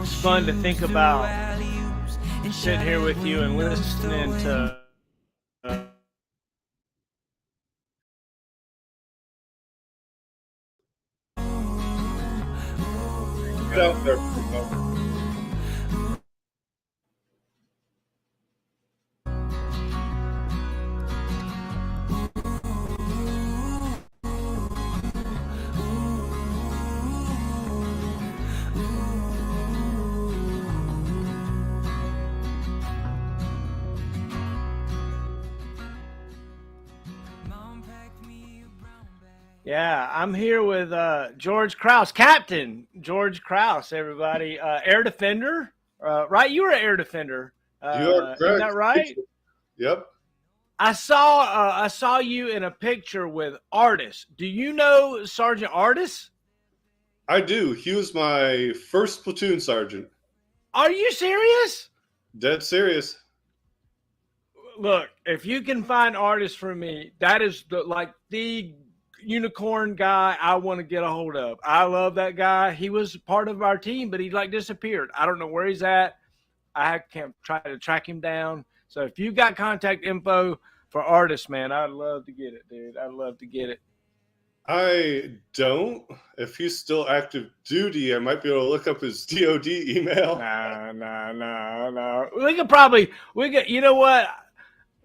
It's fun to think about sitting here with you and listening to Get out there for a moment. Yeah, I'm here with George Crouse, Captain George Crouse, everybody. Air defender, right? You were an air defender. You are Isn't correct. that right? Yep, I saw you in a picture with Artis. Do you know Sergeant Artis? I do. He was my first platoon sergeant. Are you serious? Dead serious. Look, if you can find Artis for me, that is the unicorn guy I want to get a hold of. I love that guy. He was part of our team, but he disappeared. I don't know where he's at. I can't try to track him down. So if you got contact info for Artis, man, I'd love to get it, dude. I'd love to get it. I don't. If he's still active duty, I might be able to look up his DOD email. No. You know what?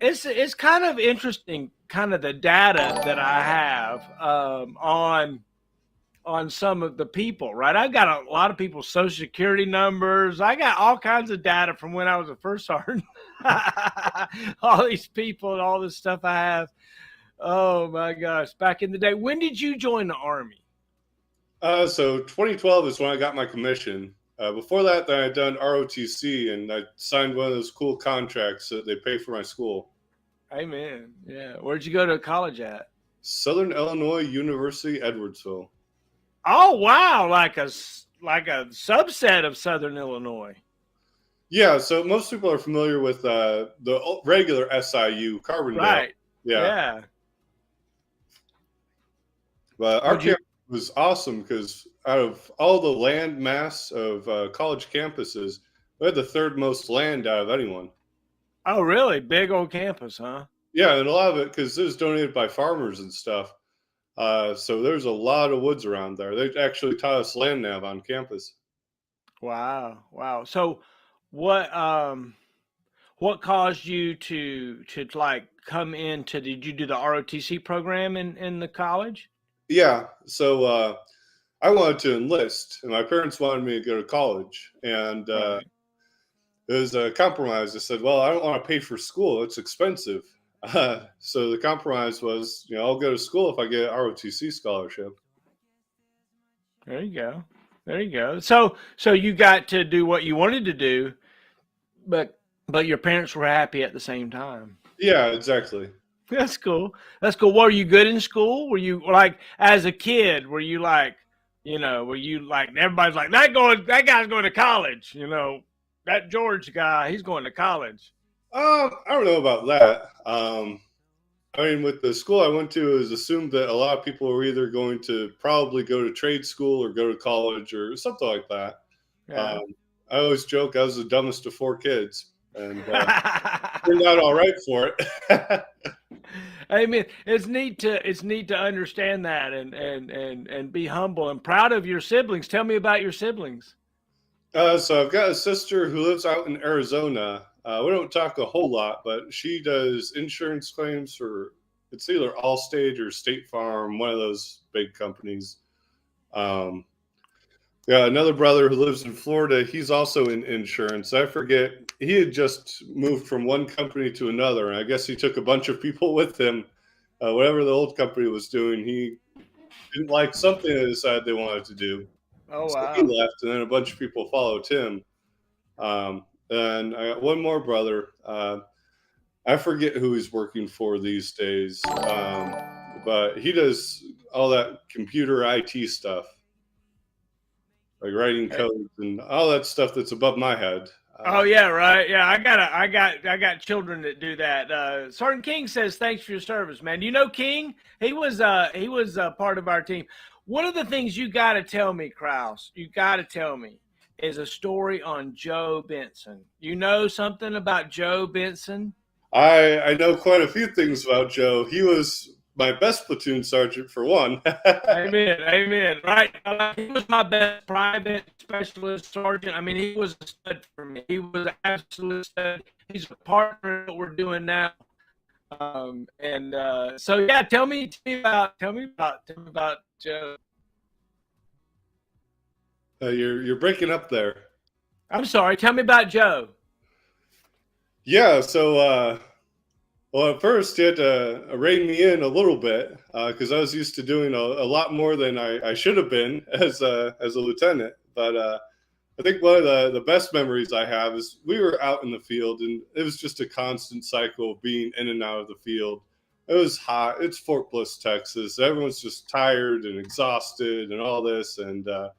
It's kind of interesting, kind of the data that I have on some of the people, right? I've got a lot of people's social security numbers. I got all kinds of data from when I was a first sergeant. All these people and all this stuff I have. Oh my gosh, back in the day. When did you join the Army? So 2012 is when I got my commission. Before that, I had done ROTC, and I signed one of those cool contracts that they pay for my school. Amen. Yeah. Where'd you go to college at? Southern Illinois University, Edwardsville. Oh wow, like a subset of Southern Illinois. Yeah, so most people are familiar with the regular SIU, Carbondale. Right. Yeah. But our campus was awesome because out of all the land mass of college campuses, we had the third most land out of anyone. Oh, really? Big old campus, huh? Yeah, and a lot of it because it was donated by farmers and stuff. So there's a lot of woods around there. They actually taught us land nav on campus. Wow. So what caused you to like come into, did you do the ROTC program in the college? Yeah, so I wanted to enlist, and my parents wanted me to go to college, and Right. it was a compromise. I said, well, I don't want to pay for school. It's expensive. So the compromise was, I'll go to school if I get an ROTC scholarship. There you go. So you got to do what you wanted to do, but your parents were happy at the same time. Yeah, exactly. That's cool. Were you good in school? Were you like, as a kid, were you like, everybody's like, that guy's going to college, that George guy, he's going to college. I don't know about that. I mean, with the school I went to, it was assumed that a lot of people were either going to probably go to trade school or go to college or something like that. Yeah. I always joke I was the dumbest of four kids, and turned out all right for it. I mean, it's neat to understand that and be humble and proud of your siblings. Tell me about your siblings. So I've got a sister who lives out in Arizona. We don't talk a whole lot, but she does insurance claims for, it's either Allstate or State Farm, one of those big companies. Yeah, another brother who lives in Florida. He's also in insurance. I forget. He had just moved from one company to another, and I guess he took a bunch of people with him. Whatever the old company was doing, he didn't like something and decided they wanted to do. Oh So he wow. left, and then a bunch of people followed him. And I got one more brother. I forget who he's working for these days, but he does all that computer IT stuff, like writing codes and all that stuff that's above my head. Oh yeah, right. Yeah, I got children that do that. Sergeant King says thanks for your service, man. You know King? He was part of our team. One of the things you got to tell me, Crouse, you got to tell me is a story on Joe Benson. You know something about Joe Benson? I know quite a few things about Joe. He was my best platoon sergeant for one. Amen. Amen. Right. He was my best private specialist sergeant. I mean, he was a stud for me. He was an absolute stud. He's a partner in what we're doing now. So yeah, tell me about Joe. You're breaking up there. I'm sorry. Tell me about Joe. Yeah. So well, at first you had to rein me in a little bit because I was used to doing a lot more than I should have been as a lieutenant. But I think one of the best memories I have is we were out in the field, and it was just a constant cycle of being in and out of the field. It was hot. It's Fort Bliss, Texas. Everyone's just tired and exhausted and all this. And I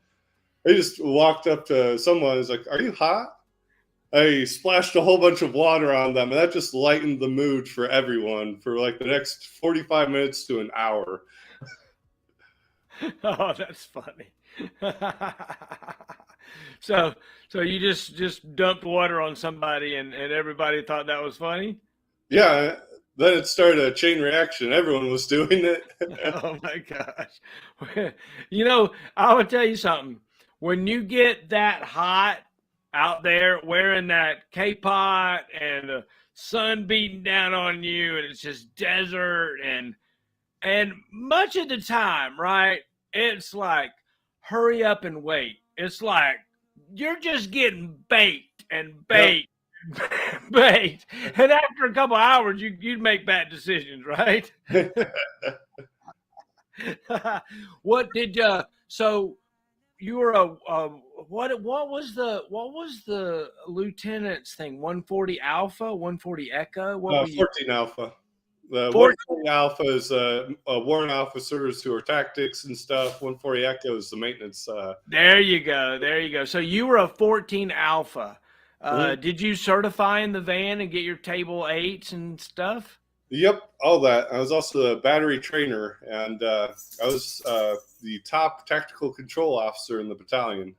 just walked up to someone and was like, "Are you hot?" I splashed a whole bunch of water on them, and that just lightened the mood for everyone for like the next 45 minutes to an hour. Oh, that's funny. so you just dumped water on somebody and everybody thought that was funny? Yeah, then it started a chain reaction. Everyone was doing it. Oh my gosh. I would tell you something. When you get that hot out there wearing that K-pot and the sun beating down on you and it's just desert and much of the time, right? It's like hurry up and wait. It's like you're just getting baked and baked, and baked. And after a couple hours, you'd make bad decisions, right? What did so you were what was the lieutenant's thing? 140 Alpha, 140 Echo? What were you? 14 Alpha. The 14. 140 Alpha is warrant officers who are tactics and stuff. 140 Echo is the maintenance. There you go. There you go. So you were a 14 Alpha. Mhm. Did you certify in the van and get your table 8s and stuff? Yep, all that. I was also a battery trainer, and I was the top tactical control officer in the battalion.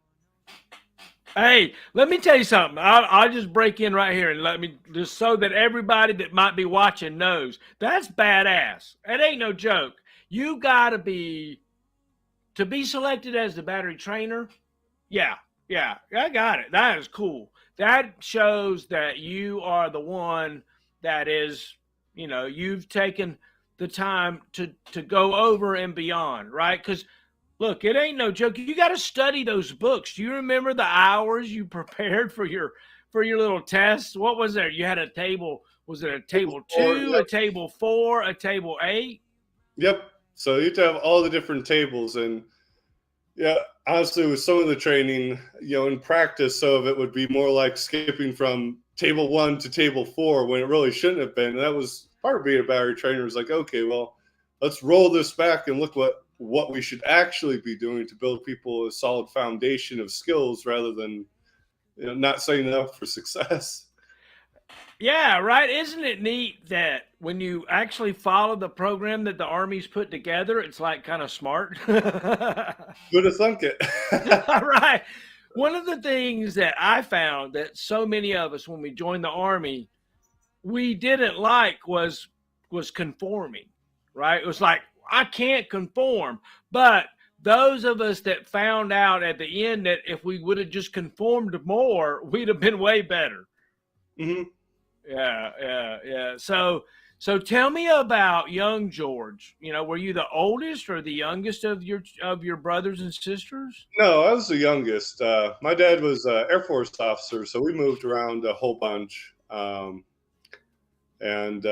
Hey, let me tell you something. I'll just break in right here and let me just so that everybody that might be watching knows that's badass. It ain't no joke. You got to be selected as the battery trainer. Yeah, I got it. That is cool. That shows that you are the one that is, you've taken the time to go over and beyond, right? Because look, it ain't no joke. You got to study those books. Do you remember the hours you prepared for your little tests? What was there? You had a table. Was it a table 2, Yep. a table 4, a table 8? Yep. So you have to have all the different tables, and yeah, honestly, with some of the training, in practice, some of it would be more like skipping from table 1 to table 4 when it really shouldn't have been. And that was part of being a battery trainer. Was like, okay, well, let's roll this back and look what we should actually be doing to build people a solid foundation of skills rather than not setting them up for success. Yeah, right. Isn't it neat that when you actually follow the program that the Army's put together, it's like kind of smart? Who'd have thunk it? Right. One of the things that I found that so many of us, when we joined the Army, we didn't like was conforming, right? It was like, I can't conform. But those of us that found out at the end that if we would have just conformed more, we'd have been way better. Hmm. Yeah. So tell me about young George. Were you the oldest or the youngest of your brothers and sisters? No, I was the youngest. My dad was an Air Force officer, so we moved around a whole bunch. And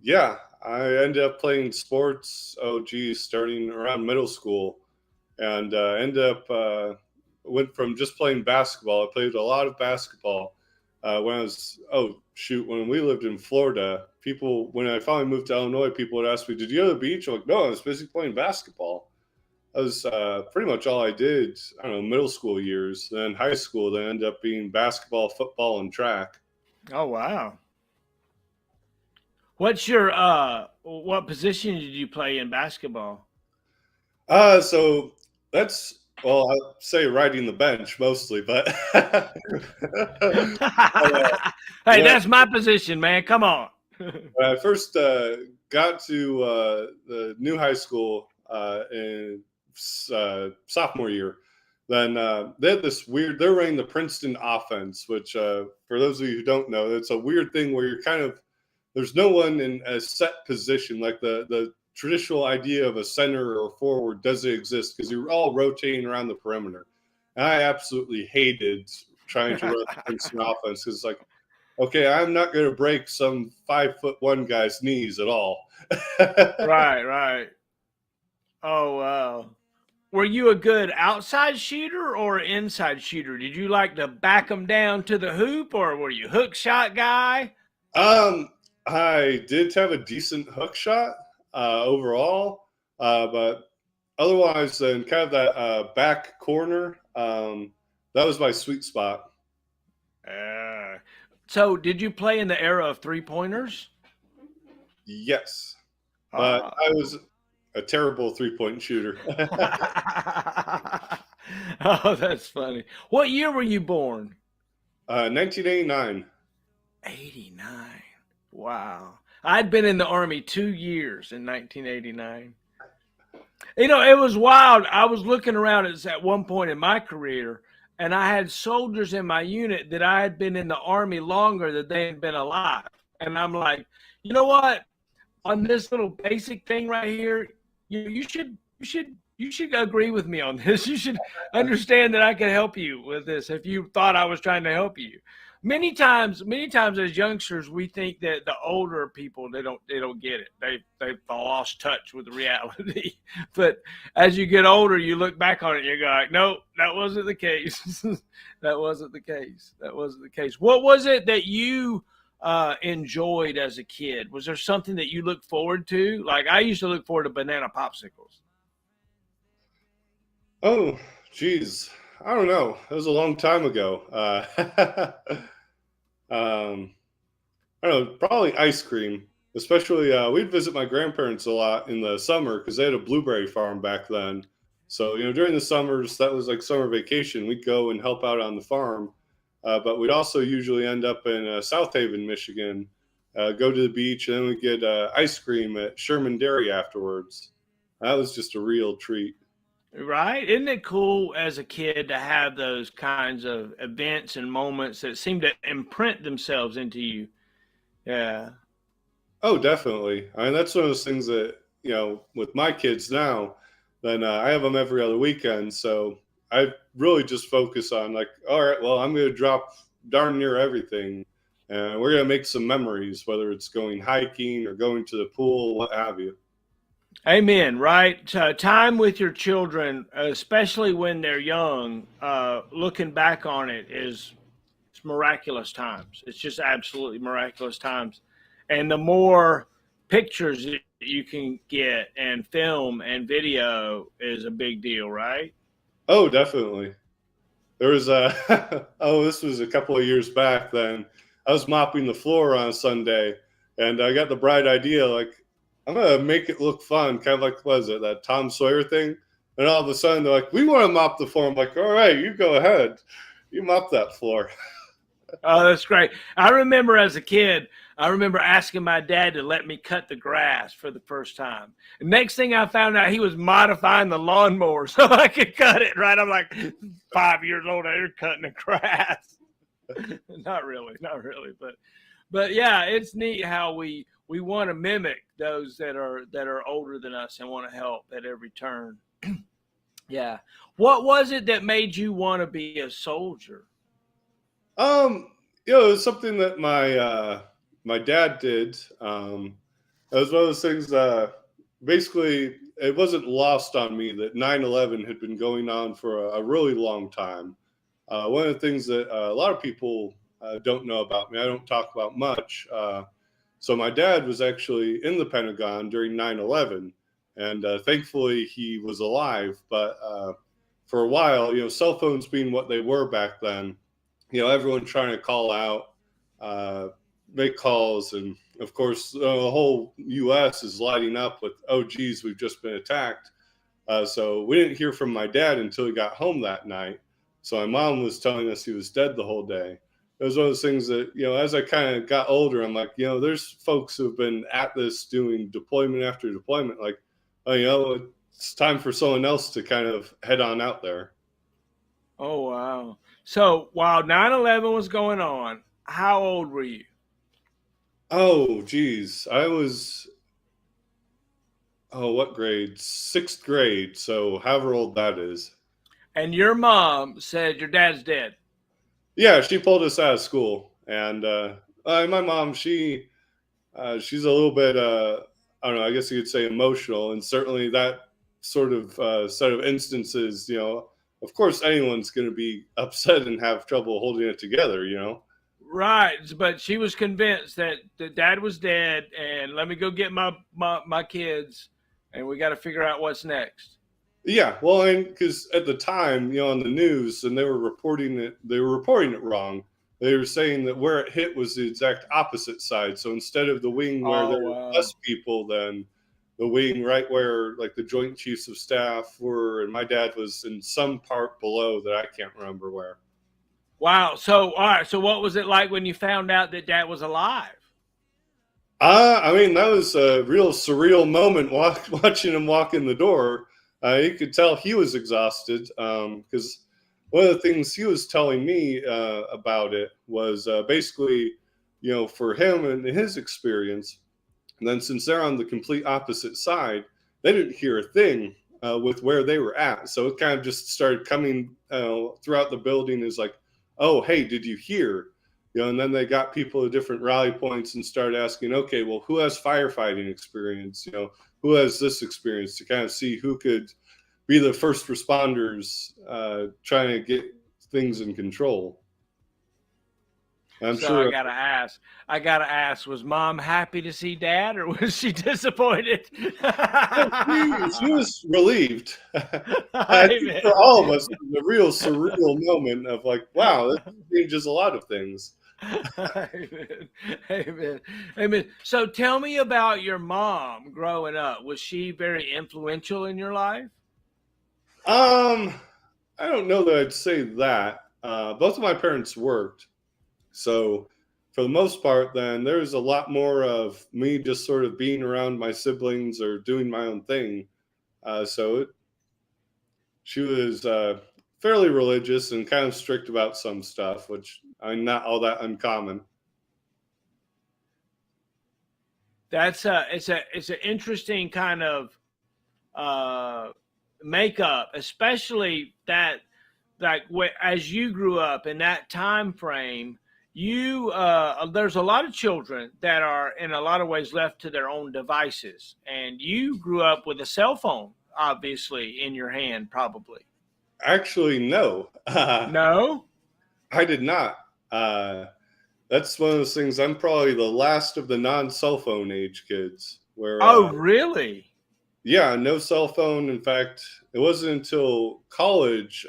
yeah, I ended up playing sports. Oh, geez, starting around middle school, and ended up went from just playing basketball. I played a lot of basketball when I was when we lived in Florida. People, when I finally moved to Illinois, people would ask me, "Did you go to the beach?" I'm like, "No, I was busy playing basketball." That was pretty much all I did. I don't know, middle school years. Then high school, then ended up being basketball, football, and track. Oh wow. What's your what position did you play in basketball? So that's, well, I'd say riding the bench mostly, but Hey, when I, that's my position, man. Come on. when I first got to the new high school in sophomore year, then they had this weird. They're running the Princeton offense, which for those of you who don't know, it's a weird thing where you're kind of there's no one in a set position like the traditional idea of a center or forward doesn't exist because you're all rotating around the perimeter. And I absolutely hated trying to run the Princeton offense because like, okay, I'm not going to break some 5'1" guy's knees at all. Right, right. Oh, wow. Were you a good outside shooter or inside shooter? Did you like to back them down to the hoop, or were you hook shot guy? um, I did have a decent hook shot overall, but otherwise, in kind of that back corner, that was my sweet spot. Uh, so, did you play in the era of three pointers? Yes, but Ah. I was a terrible 3-point shooter. Oh, that's funny. What year were you born? 1989. 89. Wow. I'd been in the Army 2 years in 1989. It was wild. I was looking around at one point in my career, and I had soldiers in my unit that I had been in the Army longer than they had been alive. And I'm like, you know what? On this little basic thing right here, you should agree with me on this. You should understand that I can help you with this if you thought I was trying to help you. Many times as youngsters, we think that the older people they don't get it. They've lost touch with reality. But as you get older, you look back on it and you go like, nope, that wasn't the case. That wasn't the case. That wasn't the case. What was it that you enjoyed as a kid? Was there something that you look forward to? Like I used to look forward to banana popsicles. Oh, geez. I don't know. It was a long time ago. Um, I don't know, probably ice cream. Especially, we'd visit my grandparents a lot in the summer because they had a blueberry farm back then. So, during the summers, that was like summer vacation. We'd go and help out on the farm. But we'd also usually end up in South Haven, Michigan, go to the beach, and then we'd get ice cream at Sherman Dairy afterwards. That was just a real treat. Right? Isn't it cool as a kid to have those kinds of events and moments that seem to imprint themselves into you? Yeah. Oh, definitely. I mean, that's one of those things that, with my kids now, then I have them every other weekend. So I really just focus on, like, all right, well, I'm going to drop darn near everything. And we're going to make some memories, whether it's going hiking or going to the pool, what have you. Amen. Right. Time with your children, especially when they're young, looking back on it is it's miraculous times. It's just absolutely miraculous times. And the more pictures that you can get and film and video is a big deal, right? Oh, definitely. There was a, oh, this was a couple of years back then. I was mopping the floor on a Sunday and I got the bright idea, like, I'm going to make it look fun, kind of like, what is it, that Tom Sawyer thing? And all of a sudden they're like, we want to mop the floor. I'm like, all right, you go ahead. You mop that floor. Oh, that's great. I remember as a kid, I remember asking my dad to let me cut the grass for the first time. The next thing I found out, he was modifying the lawnmower so I could cut it, right? I'm like 5 years old, you're cutting the grass. Not really, but yeah, it's neat how we want to mimic those that are older than us and want to help at every turn. Yeah. What was it that made you want to be a soldier? Um, it was something that my dad did. It was one of those things. Basically, it wasn't lost on me that 9/11 had been going on for a really long time. One of the things that a lot of people don't know about me, I don't talk about much. So my dad was actually in the Pentagon during 9/11, and thankfully he was alive. But for a while, cell phones being what they were back then, everyone trying to call out, uh, make calls, and of course, the whole U.S. is lighting up with, "Oh, geez, we've just been attacked." So we didn't hear from my dad until he got home that night. So my mom was telling us he was dead the whole day. It was one of those things that, as I kind of got older, I'm like, there's folks who've been at this doing deployment after deployment. Like, oh, it's time for someone else to kind of head on out there. Oh, wow. So while 9/11 was going on, how old were you? Oh, geez. I was, what grade? Sixth grade. So however old that is. And your mom said your dad's dead. Yeah, she pulled us out of school. And my mom, she's a little bit, I don't know, I guess you could say emotional. And certainly that sort of set of instances, of course, anyone's going to be upset and have trouble holding it together. Right, but she was convinced that the dad was dead, and let me go get my kids, and we got to figure out what's next. Yeah, well, and because at the time, on the news, and they were reporting it wrong. They were saying that where it hit was the exact opposite side. So instead of the wing where Oh, there were wow. less people, then the wing right where like the Joint Chiefs of Staff were, and my dad was in some part below that I can't remember where. Wow. So, all right. So, what was it like when you found out that dad was alive? I mean, that was a real surreal moment watching him walk in the door. You could tell he was exhausted because one of the things he was telling me about it was basically, for him and his experience, and then since they're on the complete opposite side, they didn't hear a thing with where they were at. So it kind of just started coming throughout the building as like, oh, hey, did you hear? And then they got people at different rally points and started asking, okay, well, who has firefighting experience? Who has this experience, to kind of see who could be the first responders trying to get things in control. I'm So I sure. gotta ask, was mom happy to see dad, or was she disappointed? She was relieved. I Hey, think for man. all of us, it was a real surreal moment of like, wow, this changes a lot of things. Amen. Amen. Amen. So tell me about your mom growing up. Was she very influential in your life? Um, I don't know that I'd say that. Both of my parents worked, so for the most part, then there's a lot more of me just sort of being around my siblings or doing my own thing. She was fairly religious and kind of strict about some stuff, which I'm not all that uncommon. That's it's an interesting kind of uh, makeup, especially that like as you grew up in that time frame. You there's a lot of children that are in a lot of ways left to their own devices, and you grew up with a cell phone, obviously, in your hand, probably. Actually, no, No. I did not. That's one of those things. I'm probably the last of the non-cell phone age kids. Where, Oh, really? yeah, no cell phone. In fact, it wasn't until college.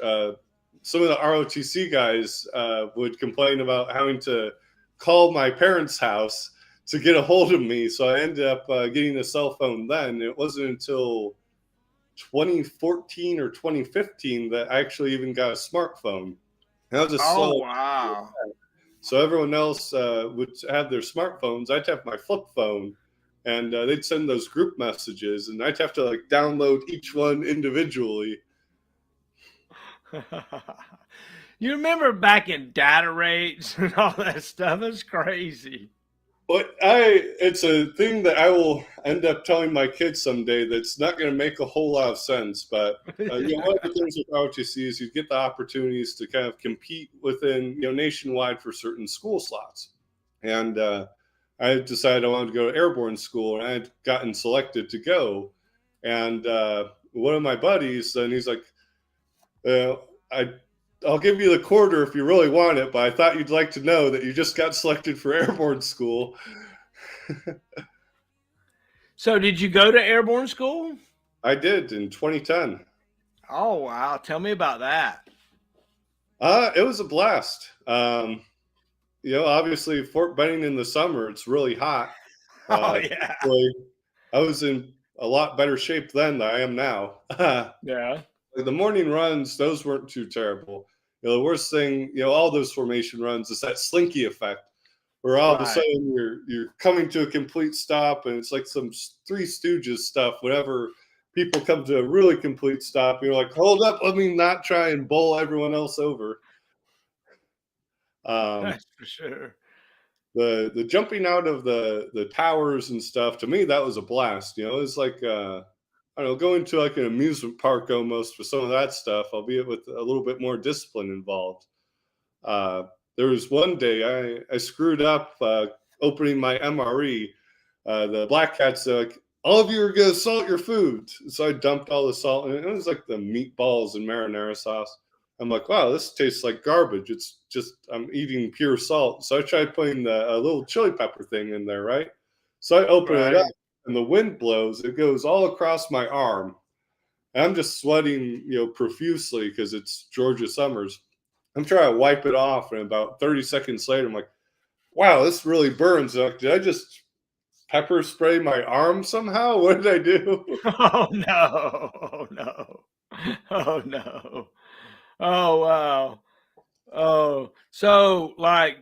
Some of the ROTC guys would complain about having to call my parents' house to get a hold of me. So I ended up getting a cell phone then. It wasn't until 2014 or 2015 that I actually even got a smartphone. And that was a Oh, slow. wow. So everyone else would have their smartphones. I'd have my flip phone, and they'd send those group messages, and I'd have to like download each one individually. You remember back in data rates and all that stuff? It's crazy. But it's a thing that I will end up telling my kids someday. That's not going to make a whole lot of sense. But one of the things with ROTC is you get the opportunities to kind of compete within nationwide for certain school slots. And I decided I wanted to go to airborne school, and I had gotten selected to go. And one of my buddies, and he's like, I I'll give you the quarter if you really want it, but I thought you'd like to know that you just got selected for airborne school. So, did you go to airborne school? I did in 2010. Oh, wow. Tell me about that. It was a blast. Obviously Fort Benning in the summer, it's really hot. Oh, Uh, yeah. I was in a lot better shape then than I am now. Yeah. The morning runs, those weren't too terrible. The worst thing, all those formation runs is that slinky effect, where all of a Right. sudden you're coming to a complete stop, and it's like some Three Stooges stuff. Whenever people come to a really complete stop, you're like, hold up, let me not try and bowl everyone else over. Um, That's for sure. the jumping out of the towers and stuff, to me that was a blast. It's like I don't know, going to like an amusement park almost with some of that stuff, albeit with a little bit more discipline involved. uh, there was one day I screwed up opening my MRE. The black cat said, like, all of you are going to salt your food. So I dumped all the salt in it. It was like the meatballs and marinara sauce. I'm like, wow, this tastes like garbage. It's just, I'm eating pure salt. So I tried putting a little chili pepper thing in there, right? So I open it up Right. and the wind blows. It goes all across my arm. And I'm just sweating, profusely because it's Georgia summers. I'm trying to wipe it off, and about 30 seconds later, I'm like, wow, this really burns. Like, did I just pepper spray my arm somehow? What did I do? Oh no. Oh no. Oh no. Oh wow. Oh, so like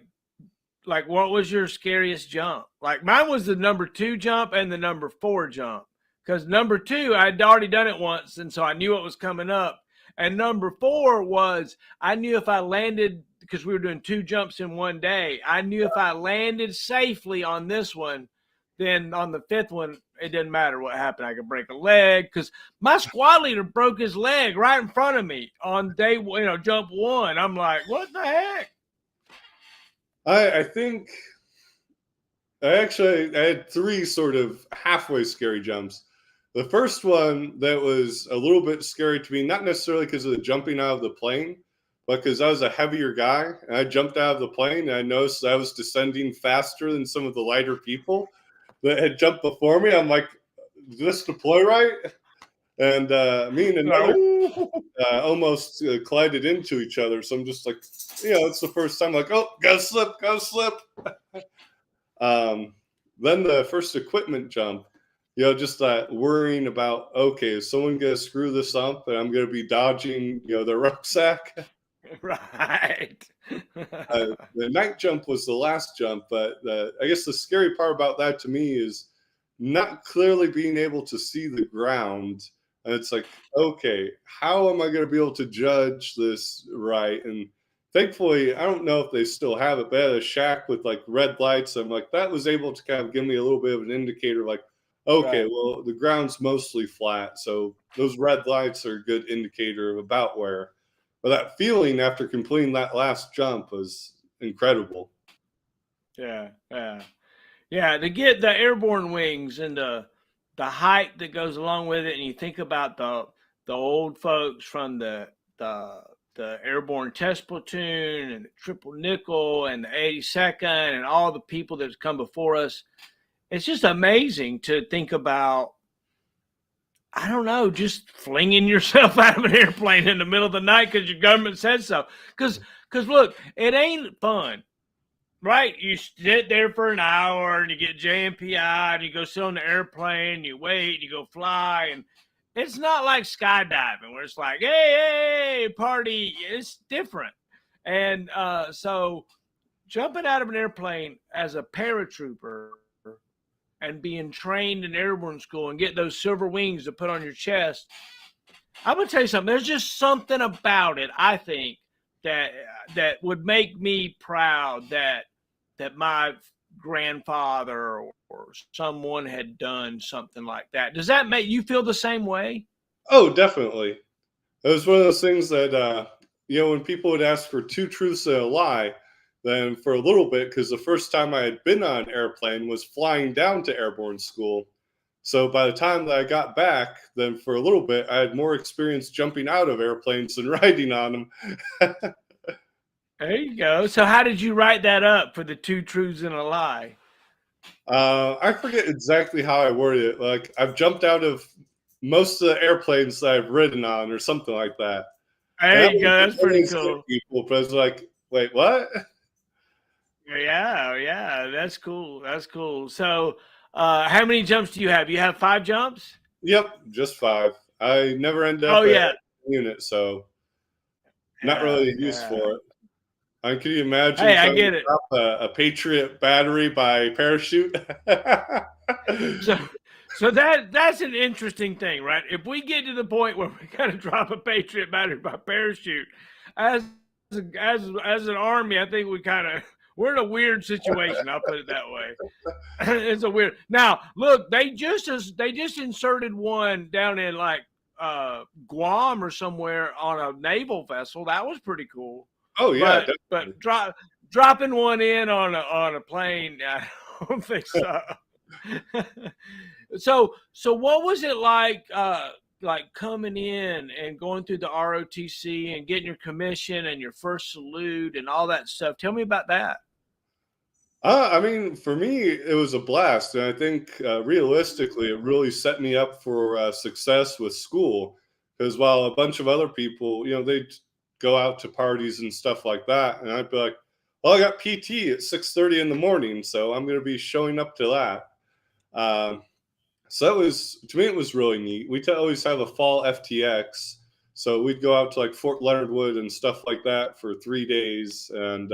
what was your scariest jump? Like mine was the number 2 jump and the number 4 jump. Because number 2, I'd already done it once, and so I knew what was coming up. And number 4 was I knew if I landed, because we were doing 2 jumps in one day, I knew if I landed safely on this one, then on the 5th one, it didn't matter what happened. I could break a leg because my squad leader broke his leg right in front of me on day, jump 1. I'm like, what the heck? I think I had 3 sort of halfway scary jumps. The first one that was a little bit scary to me, not necessarily because of the jumping out of the plane, but because I was a heavier guy and I jumped out of the plane and I noticed I was descending faster than some of the lighter people that had jumped before me. I'm like, did this deploy right? And me and another almost collided into each other. So I'm just like, it's the first time, like, oh, gotta slip. Then the first equipment jump, just that worrying about, okay, is someone going to screw this up and I'm going to be dodging, the rucksack. Right. The night jump was the last jump, but I guess the scary part about that to me is not clearly being able to see the ground. And it's like, okay, how am I going to be able to judge this right? And thankfully, I don't know if they still have it, but I had a shack with like red lights. I'm like, that was able to kind of give me a little bit of an indicator, like, okay, Right. well, the ground's mostly flat. So those red lights are a good indicator of about where. But that feeling after completing that last jump was incredible. Yeah. Yeah. Yeah. To get the airborne wings and the height that goes along with it, and you think about the old folks from the airborne test platoon and the triple nickel and the 82nd and all the people that's come before us, it's just amazing to think about. I don't know, just flinging yourself out of an airplane in the middle of the night because your government said so. Because look, it ain't fun, right? You sit there for an hour and you get JMPI and you go sit on the airplane, you wait, you go fly, and it's not like skydiving where it's like, hey, party. It's different. And so jumping out of an airplane as a paratrooper and being trained in airborne school and get those silver wings to put on your chest, I'm gonna tell you something. There's just something about it, I think, that would make me proud that my grandfather or someone had done something like that. Does that make you feel the same way? Oh, definitely. It was one of those things that, when people would ask for 2 truths and a lie, then for a little bit, because the first time I had been on an airplane was flying down to airborne school. So by the time that I got back, then for a little bit, I had more experience jumping out of airplanes than riding on them. There you go. So how did you write that up for the 2 truths and a lie? I forget exactly how I worded it. Like, I've jumped out of most of the airplanes that I've ridden on, or something like that. And There that you go. That's pretty always hit cool. people, but it's like, wait, what? Yeah, yeah, that's cool. That's cool. So, how many jumps do you have? You have 5 jumps? Yep, just 5. I never end up Oh at yeah, unit, so not yeah, really a use yeah. for it. Can you imagine Hey, I trying to get it. drop a Patriot battery by parachute? So, so that's an interesting thing, right? If we get to the point where we got to drop a Patriot battery by parachute, as as an army, I think we're in a weird situation. I'll put it that way. It's a weird. Now, look, they just inserted one down in like Guam or somewhere on a naval vessel. That was pretty cool. Oh yeah, But definitely. dropping one in on a plane, I don't think so. So what was it like coming in and going through the ROTC and getting your commission and your first salute and all that stuff? Tell me about that. I mean, for me, it was a blast, and I think realistically, it really set me up for success with school. Because while a bunch of other people, they'd go out to parties and stuff like that, and I'd be like, "Well, I got PT at 6:30 in the morning, so I'm going to be showing up to that." Um, so that was, to me, it was really neat. We always have a fall FTX, so we'd go out to like Fort Leonard Wood and stuff like that for 3 days, and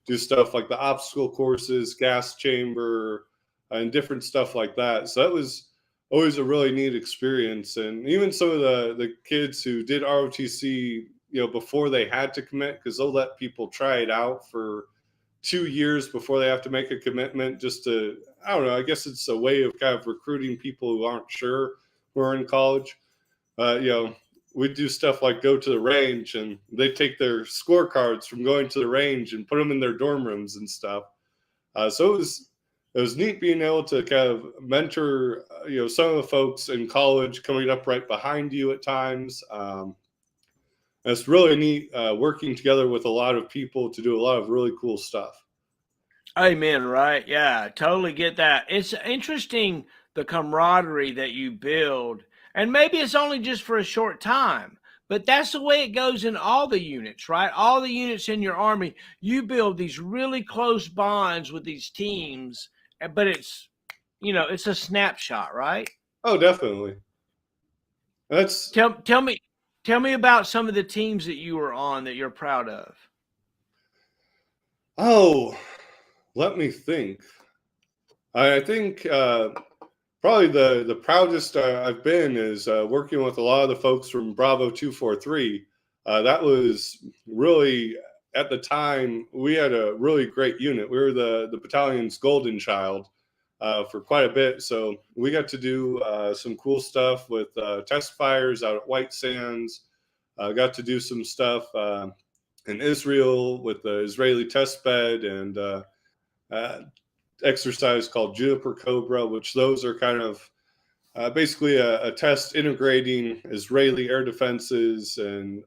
do stuff like the obstacle courses, gas chamber, and different stuff like that. So that was always a really neat experience. And even some of the kids who did ROTC, before they had to commit, because they'll let people try it out for 2 years before they have to make a commitment, just to, I don't know, I guess it's a way of kind of recruiting people who aren't sure who are in college. We do stuff like go to the range, and they take their scorecards from going to the range and put them in their dorm rooms and stuff. So it was neat being able to kind of mentor, some of the folks in college coming up right behind you at times. It's really neat working together with a lot of people to do a lot of really cool stuff. Amen, right? Yeah, totally get that. It's interesting the camaraderie that you build. And maybe it's only just for a short time, but that's the way it goes in all the units, right? All the units in your army, you build these really close bonds with these teams, but it's a snapshot, right? Oh, definitely. That's Tell me about some of the teams that you were on that you're proud of. oh, let me think. I think probably the proudest I've been is working with a lot of the folks from Bravo 243. That was really, at the time, we had a really great unit. We were the battalion's golden child for quite a bit. So we got to do some cool stuff with test fires out at White Sands. Got to do some stuff in Israel with the Israeli test bed, and uh, exercise called Juniper Cobra, which those are kind of basically a test integrating Israeli air defenses and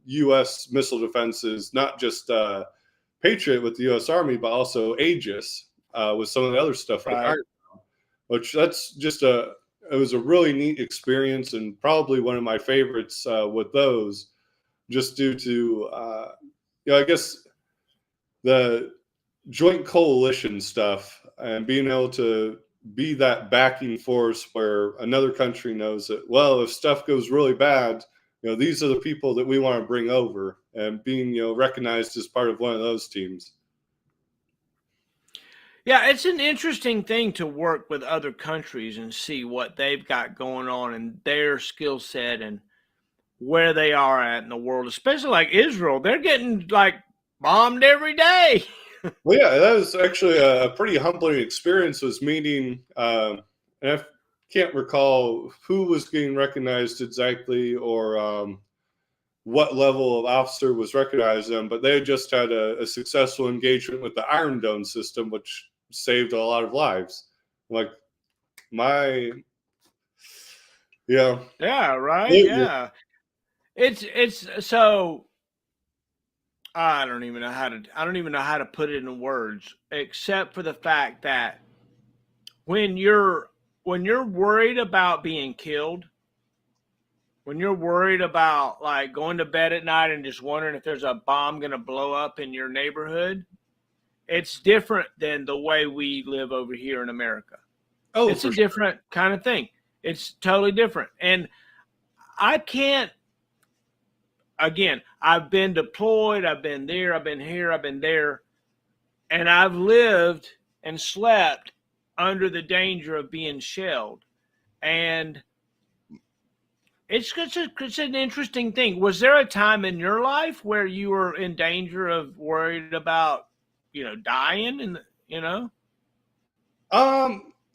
U.S. missile defenses, not just Patriot with the U.S. Army, but also Aegis with some of the other stuff like Right. Iron, which that's just it was a really neat experience, and probably one of my favorites with those, just due to I guess the joint coalition stuff and being able to be that backing force where another country knows that, well, if stuff goes really bad, these are the people that we want to bring over, and being, recognized as part of one of those teams. Yeah, it's an interesting thing to work with other countries and see what they've got going on and their skill set and where they are at in the world, especially like Israel. They're getting like bombed every day. Well, yeah, that was actually a pretty humbling experience, was meeting, and I can't recall who was getting recognized exactly, or what level of officer was recognizing them, but they had just had a successful engagement with the Iron Dome system, which saved a lot of lives. Like my, yeah, Yeah, right. it- Yeah. It's so I don't even know how to put it in words except for the fact that when you're when you're worried about being killed, when you're worried about like going to bed at night and just wondering if there's a bomb going to blow up in your neighborhood, it's different than the way we live over here in America. oh, It's a for sure. different kind of thing. It's totally different. And I can't, again, I've been deployed, I've been there, I've been here, I've been there, and I've lived and slept under the danger of being shelled. And it's an interesting thing. Was there a time in your life where you were in danger of worried about, dying and, you know?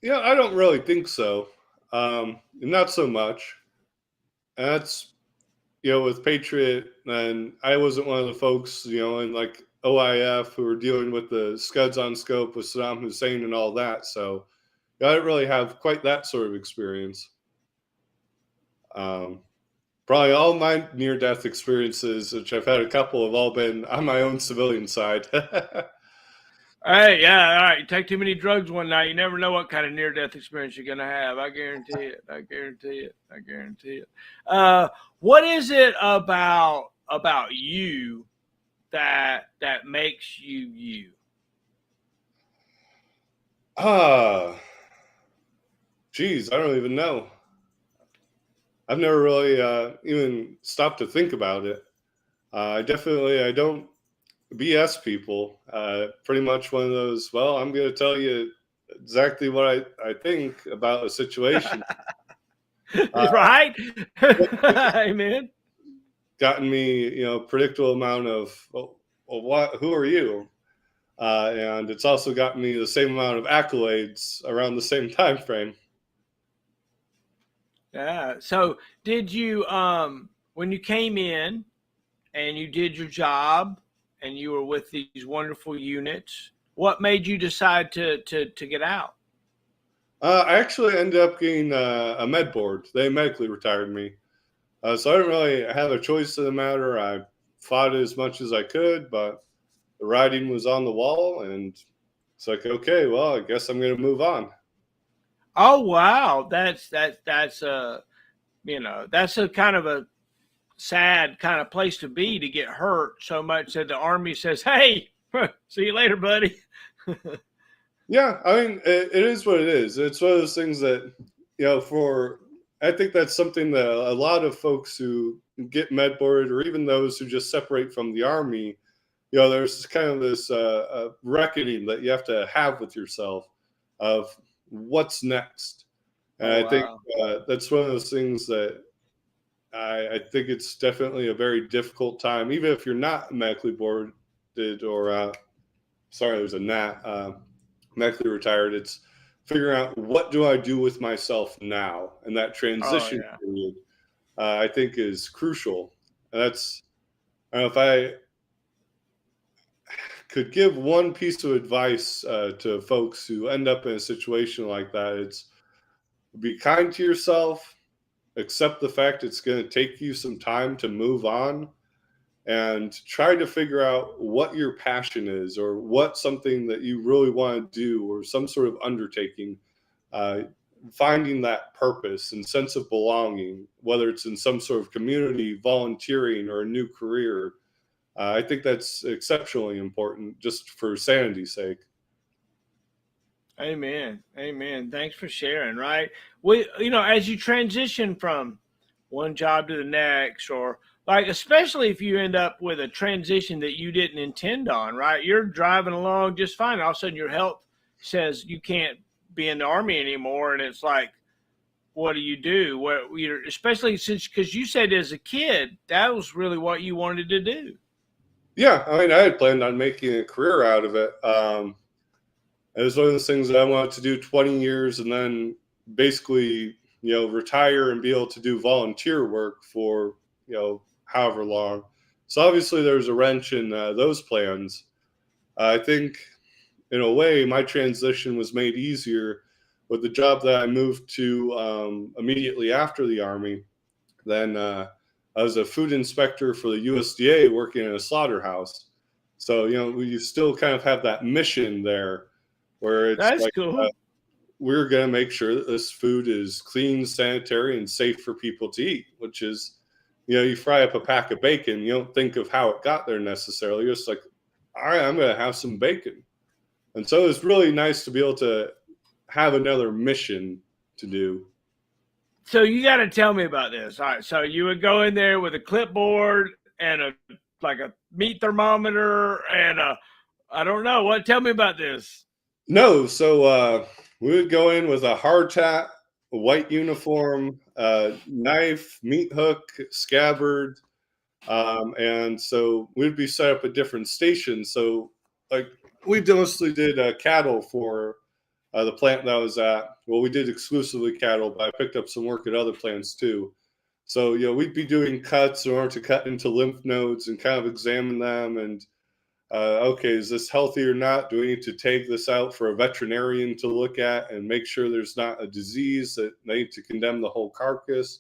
Yeah, I don't really think so. Not so much. And that's, with Patriot, and I wasn't one of the folks, in like OIF who were dealing with the scuds on scope with Saddam Hussein and all that. So I didn't really have quite that sort of experience. Um, Probably all my near death experiences, which I've had a couple, have all been on my own civilian side. Hey, yeah, all right. You take too many drugs one night, you never know what kind of near death experience you're gonna have. I guarantee it. I guarantee it. I guarantee it. What is it about you that makes you you? Ah, geez, I don't even know. I've never really even stopped to think about it. I don't BS people. Pretty much one of those, well, I'm going to tell you exactly what I think about a situation. Right? Amen. Gotten me, predictable amount of, well, what, who are you? And it's also gotten me the same amount of accolades around the same time frame. Yeah. So did you when you came in and you did your job and you were with these wonderful units, what made you decide to get out? I actually ended up getting a med board. They medically retired me. So I didn't really have a choice in the matter. I fought as much as I could, but the writing was on the wall, and it's like, okay, well, I guess I'm going to move on. Oh wow, that's a kind of a sad kind of place to be, to get hurt so much that the Army says, "Hey, see you later, buddy." Yeah, I mean, it is what it is. It's one of those things that, I think that's something that a lot of folks who get med board, or even those who just separate from the Army, there's kind of this reckoning that you have to have with yourself of what's next. And Oh I think wow. that's one of those things that I think it's definitely a very difficult time, even if you're not medically boarded, or sorry, there's a gnat, medically retired. It's figuring out, what do I do with myself now, and that Oh transition yeah. period, I think, is crucial. And that's, I don't know, if I could give one piece of advice to folks who end up in a situation like that, it's be kind to yourself, accept the fact it's going to take you some time to move on, and try to figure out what your passion is, or what something that you really want to do, or some sort of undertaking. Uh, Finding that purpose and sense of belonging, whether it's in some sort of community, volunteering, or a new career. I think that's exceptionally important, just for sanity's sake. Amen. Amen. Thanks for sharing. Right. As you transition from one job to the next, or like, especially if you end up with a transition that you didn't intend on, right? You're driving along just fine. All of a sudden, your health says you can't be in the Army anymore. And it's like, what do you do? Especially since, because you said as a kid, that was really what you wanted to do. Yeah, I mean, I had planned on making a career out of it. It was one of those things that I wanted to do 20 years, and then basically, retire and be able to do volunteer work for, however long. So obviously there's a wrench in those plans. I think, in a way, my transition was made easier with the job that I moved to immediately after the Army. Then I was a food inspector for the USDA, working in a slaughterhouse. So, we still kind of have that mission there, where it's That's like, cool. we're going to make sure that this food is clean, sanitary, and safe for people to eat, which is, you fry up a pack of bacon, you don't think of how it got there necessarily. You're just like, all right, I'm going to have some bacon. And so it's really nice to be able to have another mission to do. So you got to tell me about this. All right. So you would go in there with a clipboard and a like a meat thermometer and a I don't know what. Tell me about this. No, so we would go in with a hard hat, a white uniform, knife, meat hook, scabbard, and so we'd be set up at different stations. So, like, we mostly did cattle for the plant that I was at. Well, we did exclusively cattle, but I picked up some work at other plants too. So, we'd be doing cuts in order to cut into lymph nodes and kind of examine them and okay, is this healthy or not? Do we need to take this out for a veterinarian to look at and make sure there's not a disease that they need to condemn the whole carcass?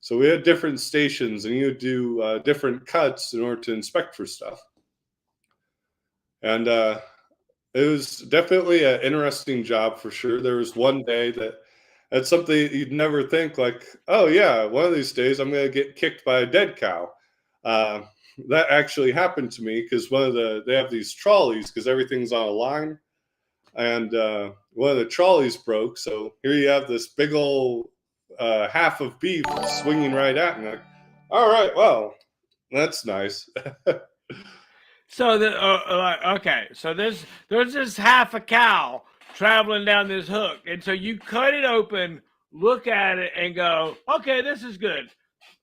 So we had different stations, and you would do different cuts in order to inspect for stuff. And it was definitely an interesting job for sure. There was one day that's something you'd never think like, oh yeah, one of these days I'm going to get kicked by a dead cow. Uh, that actually happened to me because they have these trolleys because everything's on a line, and one of the trolleys broke. So here you have this big old half of beef swinging right at me. Like, all right, well, that's nice. So okay, so there's this half a cow traveling down this hook, and so you cut it open, look at it, and go, okay, this is good.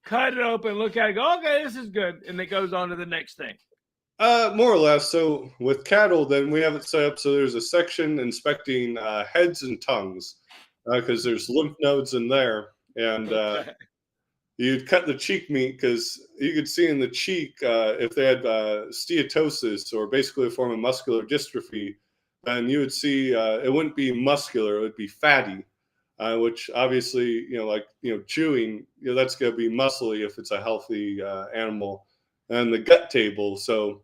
Cut it open, look at it, go, okay, this is good, and it goes on to the next thing. More or less. So with cattle, then we have it set up so there's a section inspecting heads and tongues because there's lymph nodes in there, and you'd cut the cheek meat because you could see in the cheek if they had steatosis or basically a form of muscular dystrophy, then you would see it wouldn't be muscular, it would be fatty. Which obviously, chewing, that's going to be muscly if it's a healthy animal, and the gut table. So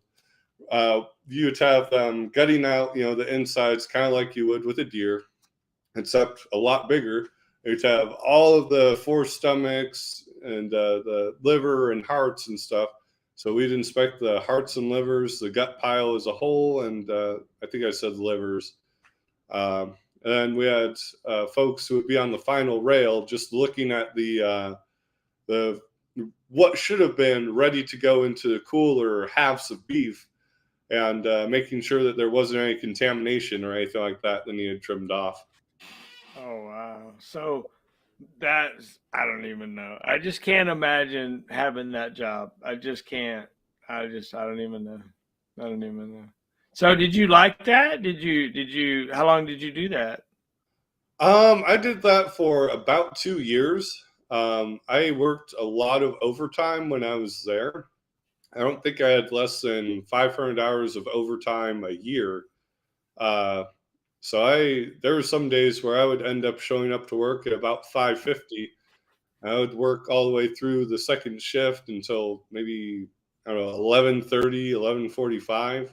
you would have them gutting out, the insides, kind of like you would with a deer, except a lot bigger. You'd have all of the four stomachs and the liver and hearts and stuff. So we'd inspect the hearts and livers, the gut pile as a whole, and I think I said livers. And we had folks who would be on the final rail, just looking at the what should have been ready to go into the cooler halves of beef, and making sure that there wasn't any contamination or anything like that that needed trimmed off. Oh wow! So I don't even know. I just can't imagine having that job. I just can't. I don't even know. I don't even know. So did you like that? How long did you do that? I did that for about 2 years. I worked a lot of overtime when I was there. I don't think I had less than 500 hours of overtime a year. Uh, so there were some days where I would end up showing up to work at about 5:50. I would work all the way through the second shift until maybe, I don't know, 11:30, 11:45.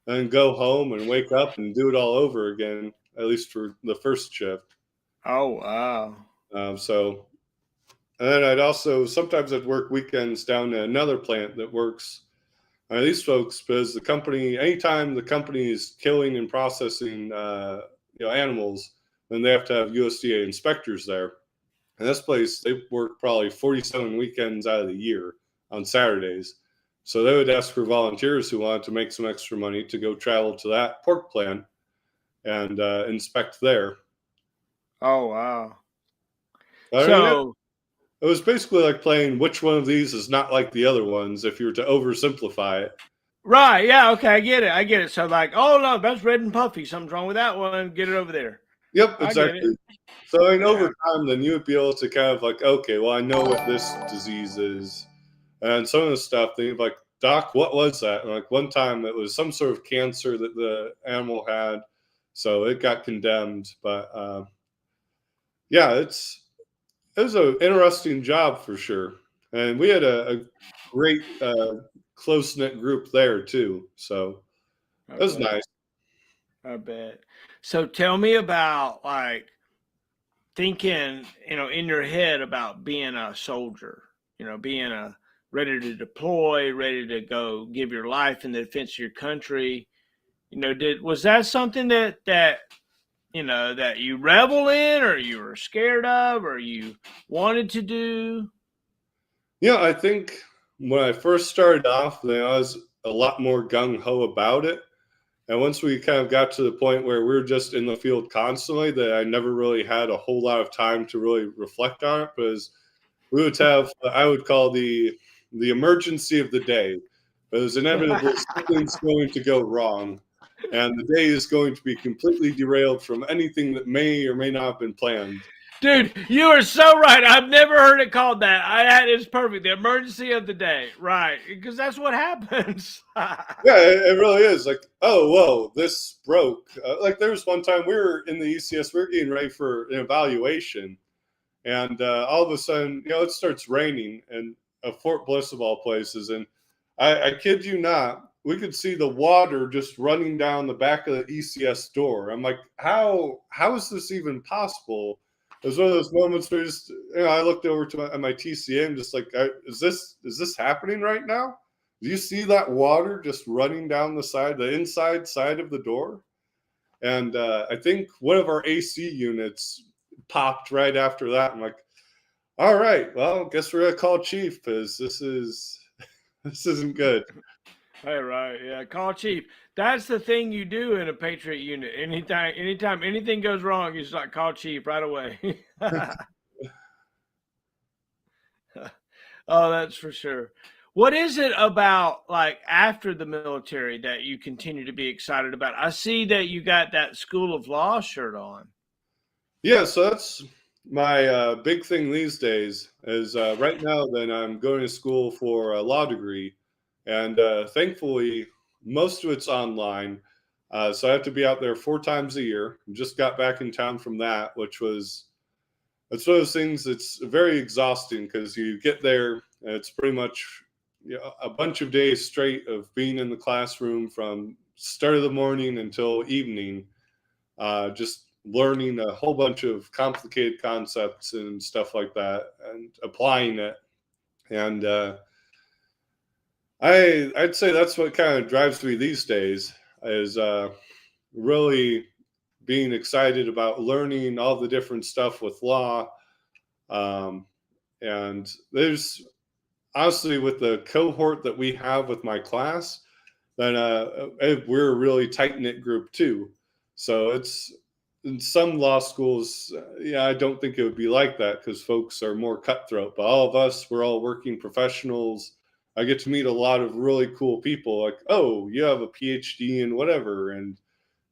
And go home and wake up and do it all over again, at least for the first shift. Oh wow! So, and then sometimes I'd work weekends down at another plant that works. These folks, because anytime the company is killing and processing, animals, then they have to have USDA inspectors there. And this place, they work probably 47 weekends out of the year on Saturdays. So they would ask for volunteers who wanted to make some extra money to go travel to that pork plant and inspect there. Oh wow! So it was basically like playing which one of these is not like the other ones if you were to oversimplify it. Right? Yeah. Okay. I get it. So like, oh no, that's red and puffy. Something's wrong with that one. Get it over there. Yep, exactly. So over time, then you would be able to kind of like, okay, well, I know what this disease is. And some of the stuff, they'd be like, Doc, what was that? And like one time it was some sort of cancer that the animal had. So it got condemned. But yeah, it was an interesting job for sure. And we had a great close-knit group there too. So it was nice. I bet. So tell me about like thinking, in your head about being a soldier, being ready to deploy, ready to go give your life in the defense of your country. Was that something that that you revel in, or you were scared of, or you wanted to do? Yeah, I think when I first started off, I was a lot more gung ho about it. And once we kind of got to the point where we were just in the field constantly, that I never really had a whole lot of time to really reflect on it, because we would have, I would call the emergency of the day. Because inevitably something's going to go wrong, and the day is going to be completely derailed from anything that may or may not have been planned. Dude, you are so right. I've never heard it called that. That is perfect. The emergency of the day, right? Because that's what happens. Yeah, it really is. Like, oh, whoa, this broke. Like, there was one time we were in the ECS, we were getting ready for an evaluation, and all of a sudden, it starts raining, and Fort Bliss of all places, and I kid you not, we could see the water just running down the back of the ECS door. I'm like, how is this even possible? It was one of those moments where just, I looked over to my TCA and just like, is this happening right now? Do you see that water just running down the inside side of the door? And I think one of our AC units popped right after that. I'm like, all right, well, guess we're gonna call chief, because this isn't good. Hey, right, yeah. Call chief. That's the thing you do in a Patriot unit. Anytime anything goes wrong, you just like call chief right away. Oh, that's for sure. What is it about like after the military that you continue to be excited about? I see that you got that School of Law shirt on. Yeah, so that's my big thing these days. Is right now, then I'm going to school for a law degree, and thankfully most of it's online. So I have to be out there 4 times a year. Just got back in town from that, which was it's one of those things that's very exhausting, because you get there and it's pretty much a bunch of days straight of being in the classroom from start of the morning until evening, just learning a whole bunch of complicated concepts and stuff like that, and applying it. And I'd say that's what kind of drives me these days, is really being excited about learning all the different stuff with law. Um, and there's honestly, with the cohort that we have with my class, then we're a really tight knit group too. So it's in some law schools, yeah, I don't think it would be like that, because folks are more cutthroat. But all of us, we're all working professionals. I get to meet a lot of really cool people. Like, oh, you have a PhD in whatever, and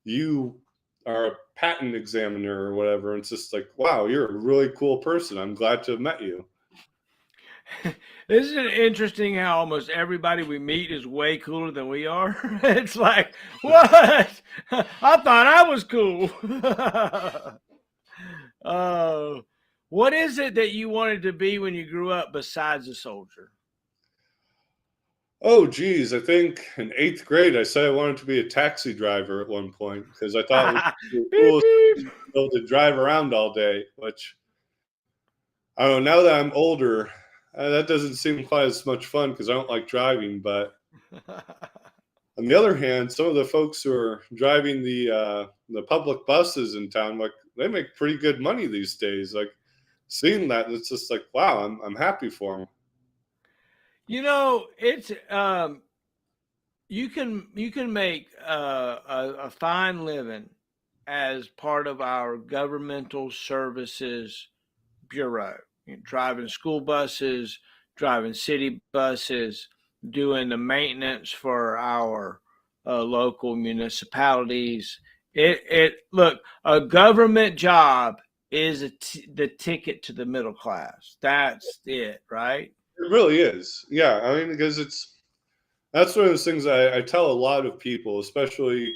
you are a patent examiner or whatever. And it's just like, wow, you're a really cool person. I'm glad to have met you. Isn't it interesting how almost everybody we meet is way cooler than we are? It's like, what? I thought I was cool. Oh, what is it that you wanted to be when you grew up besides a soldier? Oh, geez. I think in 8th grade, I said I wanted to be a taxi driver at one point, because I thought it was the Beep, coolest beep. thing to be able to drive around all day, which I don't know. Now that I'm older, that doesn't seem quite as much fun, because I don't like driving. But on the other hand, some of the folks who are driving the public buses in town, like, they make pretty good money these days. Like, seeing that, it's just like, wow, I'm happy for them. It's you can make a fine living as part of our governmental services bureau. Driving school buses, driving city buses, doing the maintenance for our local municipalities. It look, a government job is the ticket to the middle class. That's it, right? It really is. Yeah. I mean, because that's one of those things I tell a lot of people, especially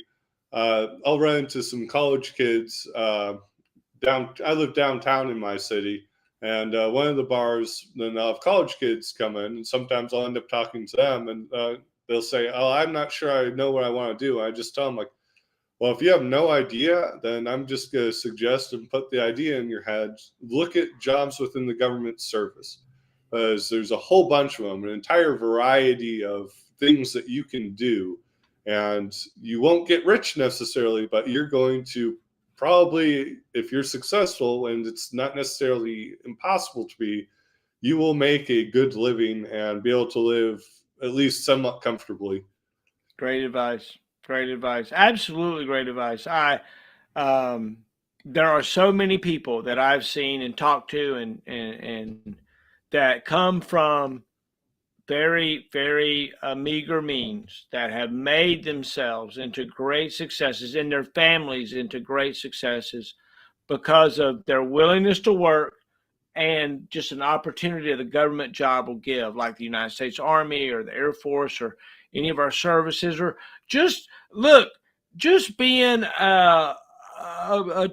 I'll run into some college kids down. I live downtown in my city, and one of the bars, then I'll have college kids come in, and sometimes I'll end up talking to them, and they'll say, "Oh, I'm not sure I know what I want to do." I just tell them, like, well, if you have no idea, then I'm just going to suggest and put the idea in your head. Look at jobs within the government service. There's a whole bunch of them, an entire variety of things that you can do. And you won't get rich necessarily, but you're going to probably, if you're successful, and it's not necessarily impossible to be, you will make a good living and be able to live at least somewhat comfortably. Great advice. Great advice. Absolutely great advice. Um, there are so many people that I've seen and talked to and that come from very, very meager means that have made themselves into great successes and their families into great successes because of their willingness to work and just an opportunity the government job will give, like the United States Army or the Air Force or any of our services, or just look, just being a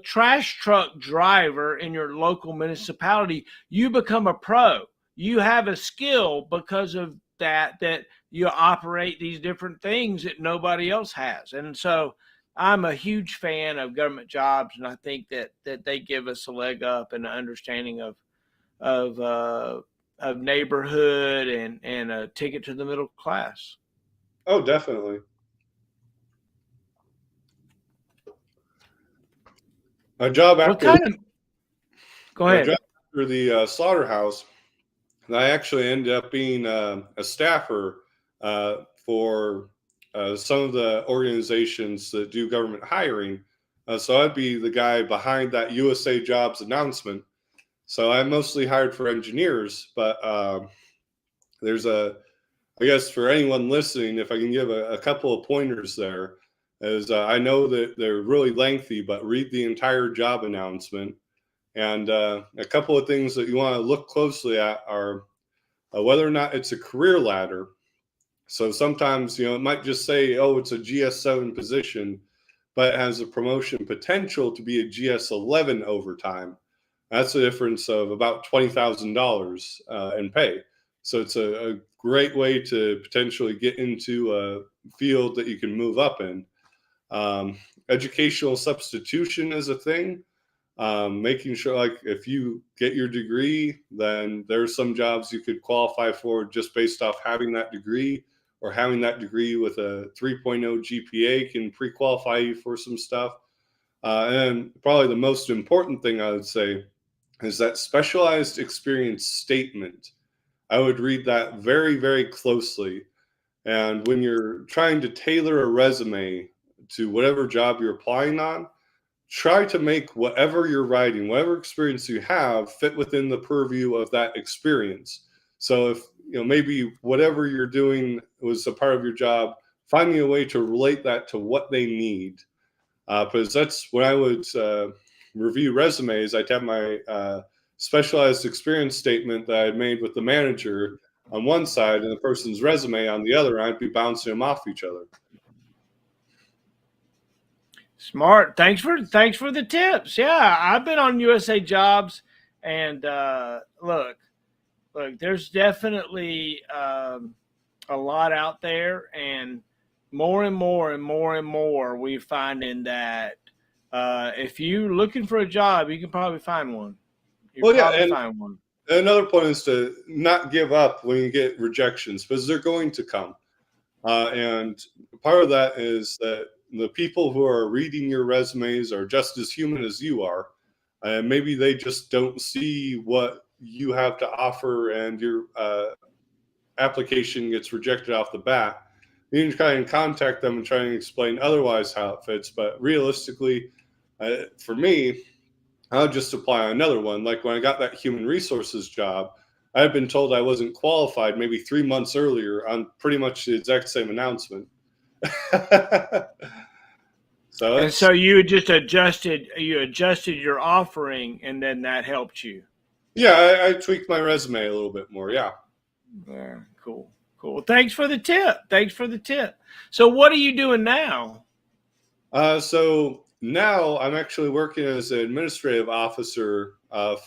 trash truck driver in your local municipality, you become a pro. You have a skill because of that you operate these different things that nobody else has. And so I'm a huge fan of government jobs, and I think that they give us a leg up and an understanding of of neighborhood and a ticket to the middle class. Oh, definitely. My job What after kind of? Go my ahead. job after the slaughterhouse, I actually ended up being a staffer for some of the organizations that do government hiring. So I'd be the guy behind that USA Jobs announcement. So I mostly hired for engineers, but there's I guess for anyone listening, if I can give a couple of pointers there, is I know that they're really lengthy, but read the entire job announcement. And a couple of things that you want to look closely at are whether or not it's a career ladder. So sometimes, it might just say, oh, it's a GS7 position, but it has a promotion potential to be a GS11 over time. That's a difference of about $20,000 in pay. So it's a great way to potentially get into a field that you can move up in. Educational substitution is a thing. Making sure, like, if you get your degree, then there's some jobs you could qualify for just based off having that degree, or having that degree with a 3.0 GPA can pre-qualify you for some stuff. And probably the most important thing I would say is that specialized experience statement. I would read that very, very closely. And when you're trying to tailor a resume to whatever job you're applying on, try to make whatever you're writing, whatever experience you have, fit within the purview of that experience. So if maybe whatever you're doing was a part of your job, finding a way to relate that to what they need, because that's when I would review resumes. I'd have my specialized experience statement that I'd made with the manager on one side and the person's resume on the other. I'd be bouncing them off each other. Smart. Thanks for the tips. Yeah, I've been on USA Jobs, and look, there's definitely a lot out there, and more and more and more and more we're finding that if you're looking for a job, you can probably find one. You Well, yeah, probably and find one. another point is to not give up when you get rejections, because they're going to come. And part of that is that the people who are reading your resumes are just as human as you are. And maybe they just don't see what you have to offer, and your application gets rejected off the bat. You can try and contact them and try and explain otherwise how it fits. But realistically, for me, I'll just apply another one. Like when I got that human resources job, I had been told I wasn't qualified maybe 3 months earlier on pretty much the exact same announcement. So And it's, so you adjusted your offering, and then that helped you. yeah, I tweaked my resume a little bit more. Yeah. Yeah, cool. Cool. Thanks for the tip. Thanks for the tip. So what are you doing now? So now I'm actually working as an administrative officer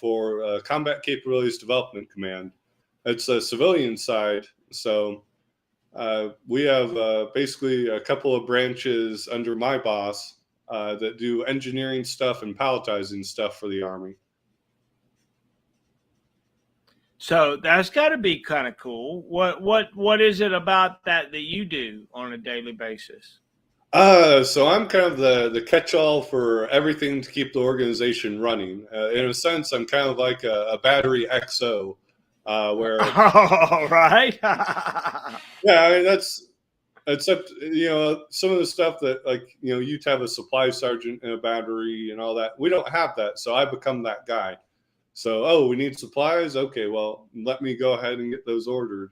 for Combat Capabilities Development Command. It's a civilian side. So we have basically a couple of branches under my boss that do engineering stuff and palletizing stuff for the Army. So that's got to be kind of cool. What is it about that you do on a daily basis? So I'm kind of the catch-all for everything to keep the organization running. In a sense, I'm kind of like a battery XO, where All right. yeah, I mean that's except some of the stuff that like you'd have a supply sergeant and a battery and all that. We don't have that, so I become that guy. So we need supplies. Okay, well let me go ahead and get those ordered.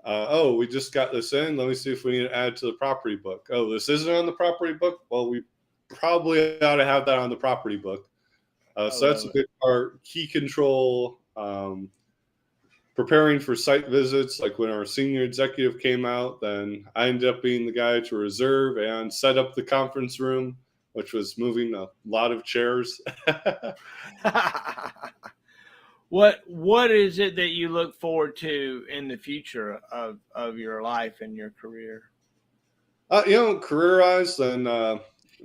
We just got this in. Let me see if we need to add to the property book. Oh, this isn't on the property book. Well, we probably ought to have that on the property book. I So that's love a it. big part. Key control, preparing for site visits. Like when our senior executive came out, then I ended up being the guy to reserve and set up the conference room, which was moving a lot of chairs. What is it that you look forward to in the future of your life and your career? Career-wise, then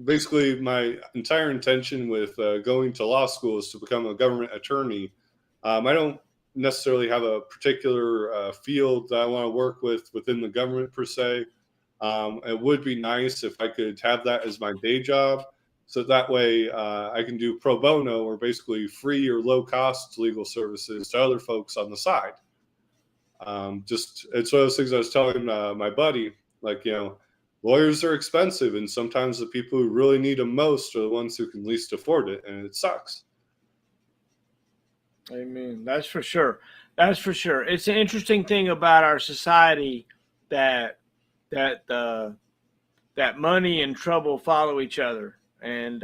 basically my entire intention with going to law school is to become a government attorney. I don't necessarily have a particular field that I want to work with within the government per se. It would be nice if I could have that as my day job, so that way I can do pro bono or basically free or low cost legal services to other folks on the side. Just it's one of those things I was telling my buddy, like lawyers are expensive, and sometimes the people who really need them most are the ones who can least afford it, and it sucks. Amen. That's for sure. That's for sure. It's an interesting thing about our society that that that money and trouble follow each other. And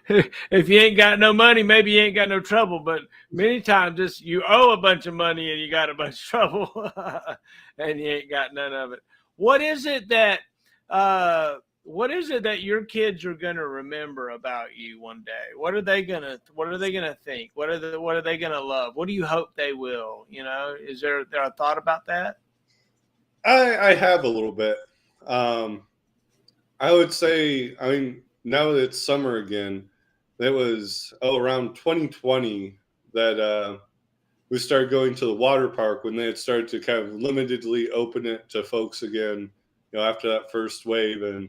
if you ain't got no money, maybe you ain't got no trouble. But many times, it's you owe a bunch of money and you got a bunch of trouble, and you ain't got none of it. What is it that what is it that your kids are gonna remember about you one day? What are they gonna think? What are they gonna love? What do you hope they will? Is there a thought about that? I have a little bit. Um, I would say, I mean, now that it's summer again, it was around 2020 that we started going to the water park when they had started to kind of limitedly open it to folks again. After that first wave, and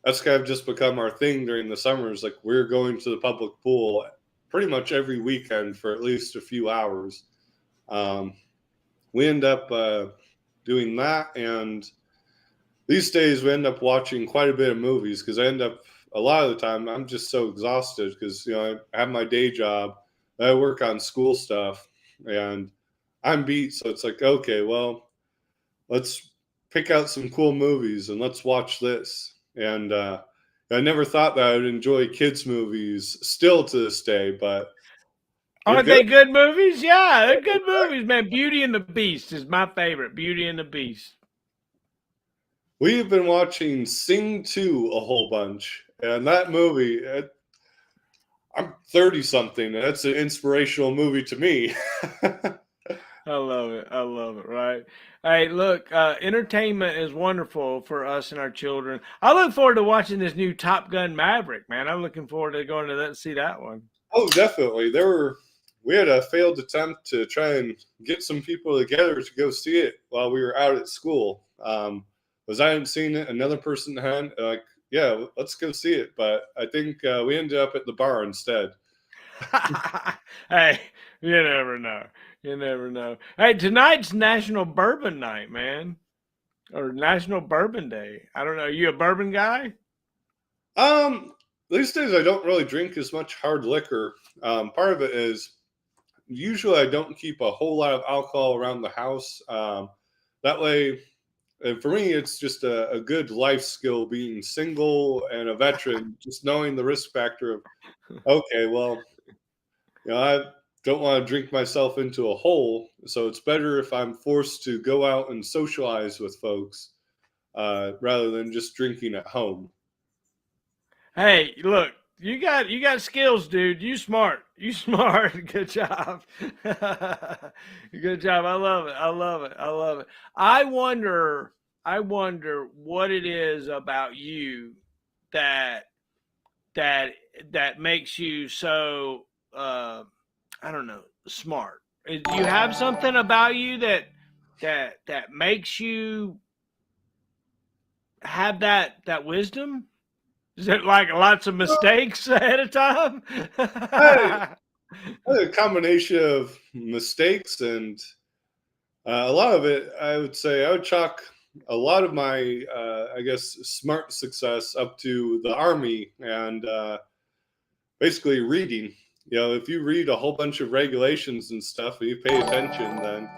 that's kind of just become our thing during the summers. Like we're going to the public pool pretty much every weekend for at least a few hours. Um, we end up doing that, and these days we end up watching quite a bit of movies because I end up a lot of the time I'm just so exhausted because I have my day job, I work on school stuff, and I'm beat. So it's like, okay, well, let's pick out some cool movies and let's watch this. And I never thought that I would enjoy kids' movies still to this day, but they're Aren't good. they good movies? Yeah, they're good movies, man. Beauty and the Beast is my favorite. Beauty and the Beast. We've been watching Sing 2 a whole bunch, and that movie, I'm 30 something. That's an inspirational movie to me. I love it. I love it. Right. Hey, look, entertainment is wonderful for us and our children. I look forward to watching this new Top Gun Maverick, man. I'm looking forward to going to see that one. Oh, definitely. We had a failed attempt to try and get some people together to go see it while we were out at school. Was I hadn't seen it, another person had, like, yeah, let's go see it. But I think we ended up at the bar instead. Hey, you never know. You never know. Hey, tonight's National Bourbon Night, man, or National Bourbon Day. I don't know. You a bourbon guy? Um, these days I don't really drink as much hard liquor. Part of it is usually I don't keep a whole lot of alcohol around the house. That way, and for me, it's just a good life skill being single and a veteran, just knowing the risk factor of, okay, well, I don't want to drink myself into a hole. So it's better if I'm forced to go out and socialize with folks rather than just drinking at home. Hey, look, you got skills, dude. You smart. You smart. Good job. Good job. I love it. I love it. I love it. I wonder what it is about you that that that makes you so I don't know, smart. Do you have something about you that makes you have that wisdom? Is it like lots of mistakes ahead of time? I had a combination of mistakes and a lot of it. I would say I would chalk a lot of my, I guess, smart success up to the Army and basically reading. If you read a whole bunch of regulations and stuff and you pay attention, then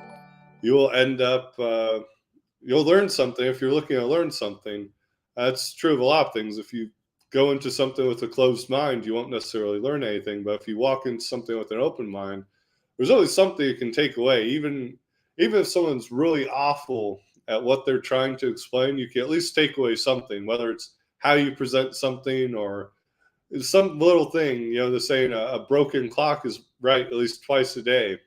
you will end up, you'll learn something if you're looking to learn something. That's true of a lot of things. If you go into something with a closed mind, you won't necessarily learn anything. But if you walk into something with an open mind, there's always something you can take away. Even if someone's really awful at what they're trying to explain, you can at least take away something, whether it's how you present something or some little thing. The saying a broken clock is right at least twice a day.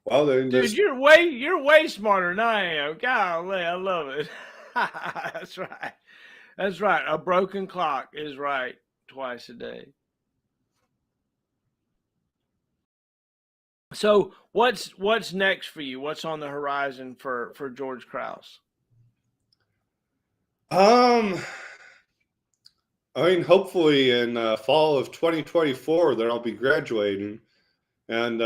Well, then Dude, you're way smarter than I am. Golly, I love it. That's right. That's right. A broken clock is right twice a day. So what's next for you? What's on the horizon for George Crouse? Hopefully in fall of 2024, then I'll be graduating, and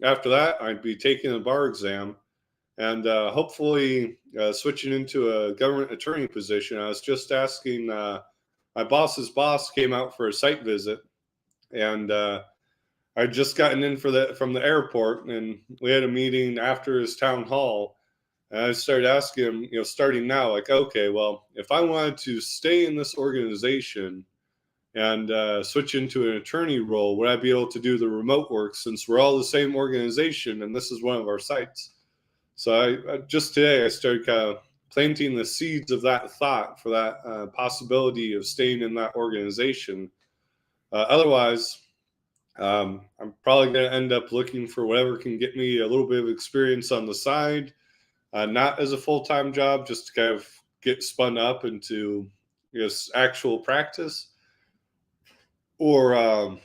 after that, I'd be taking the bar exam, and hopefully switching into a government attorney position. I was just asking. My boss's boss came out for a site visit, and I'd just gotten in from the airport, and we had a meeting after his town hall. And I started asking him, starting now, like, okay, well, if I wanted to stay in this organization and switch into an attorney role, would I be able to do the remote work since we're all the same organization and this is one of our sites? So I just today I started kind of planting the seeds of that thought for that possibility of staying in that organization. Otherwise, I'm probably going to end up looking for whatever can get me a little bit of experience on the side. Not as a full-time job, just to kind of get spun up into actual practice, or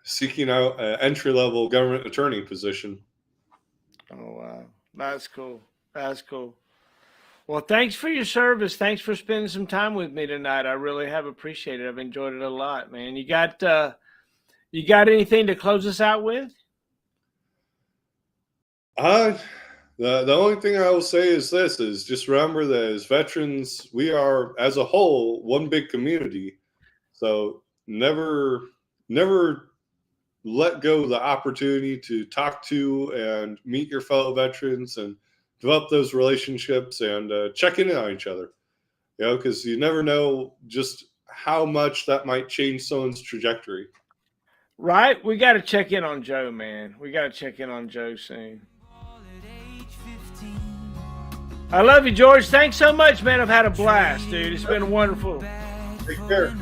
seeking out an entry-level government attorney position. Oh, wow. That's cool. That's cool. Well, thanks for your service. Thanks for spending some time with me tonight. I really have appreciated it. I've enjoyed it a lot, man. You got anything to close us out with? The only thing I will say is this: is just remember that as veterans, we are, as a whole, one big community. So never let go of the opportunity to talk to and meet your fellow veterans and develop those relationships and check in on each other. Because you never know just how much that might change someone's trajectory. Right? We got to check in on Joe, man. We got to check in on Joe soon. I love you, George. Thanks so much, man. I've had a blast, dude. It's been wonderful. Take care.